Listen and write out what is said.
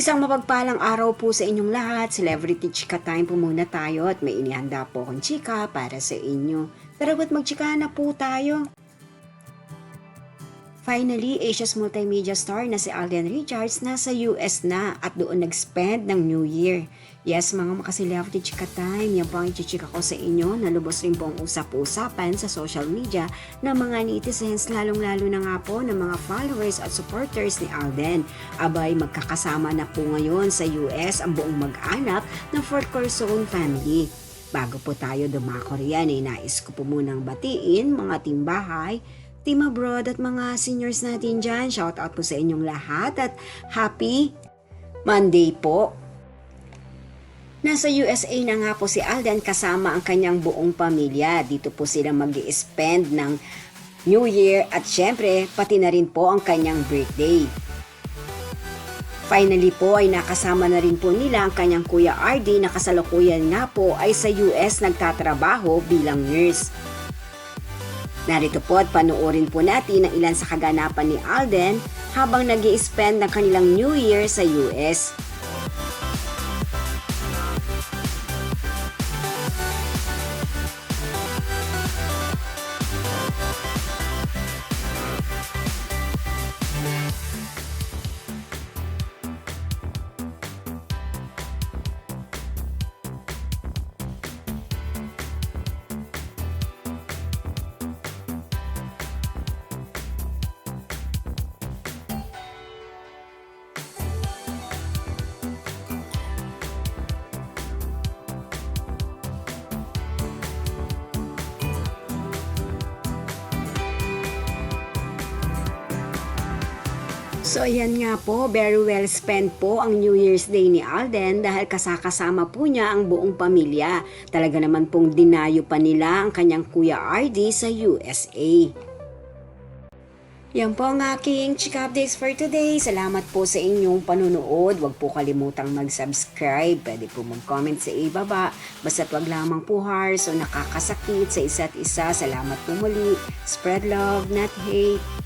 Isang mapagpalang araw po sa inyong lahat. Celebrity Chika Time po muna tayo at may inihanda po akong chika para sa inyo. Tara ba't magchika na po tayo? Finally, Asia's multimedia star na si Alden Richards nasa US na at doon nag-spend ng New Year. Yes, mga makaselebrity chika time, yan po ang ichichika ko sa inyo na lubos rin po ang usap-usapan sa social media ng mga netizens, lalong-lalo na nga po ng mga followers at supporters ni Alden. Abay, magkakasama na po ngayon sa US ang buong mag-anak ng Fort Corazon family. Bago po tayo dumako riyan, nais ko po munang batiin mga timbahay, team abroad at mga seniors natin dyan. Shout out po sa inyong lahat at happy Monday po. Nasa USA na nga po si Alden kasama ang kanyang buong pamilya. Dito po sila mag-i-spend ng New Year at syempre pati na rin po ang kanyang birthday. Finally po ay nakasama na rin po nila ang kanyang Kuya RD na kasalukuyan nga po ay sa US nagtatrabaho bilang nurse. Narito po at panoorin po natin ang ilan sa kaganapan ni Alden habang nag-i-spend ng kanilang New Year sa US. So ayan nga po, very well spent po ang New Year's Day ni Alden dahil kasakasama po niya ang buong pamilya. Talaga naman pong dinayo pa nila ang kanyang Kuya RD sa USA. Yan po ang aking chika updates for today. Salamat po sa inyong panunood. Huwag po kalimutang mag-subscribe. Pwede po mag-comment sa ibaba. Basta't wag lamang po harsh o nakakasakit sa isa't isa. Salamat po muli. Spread love, not hate.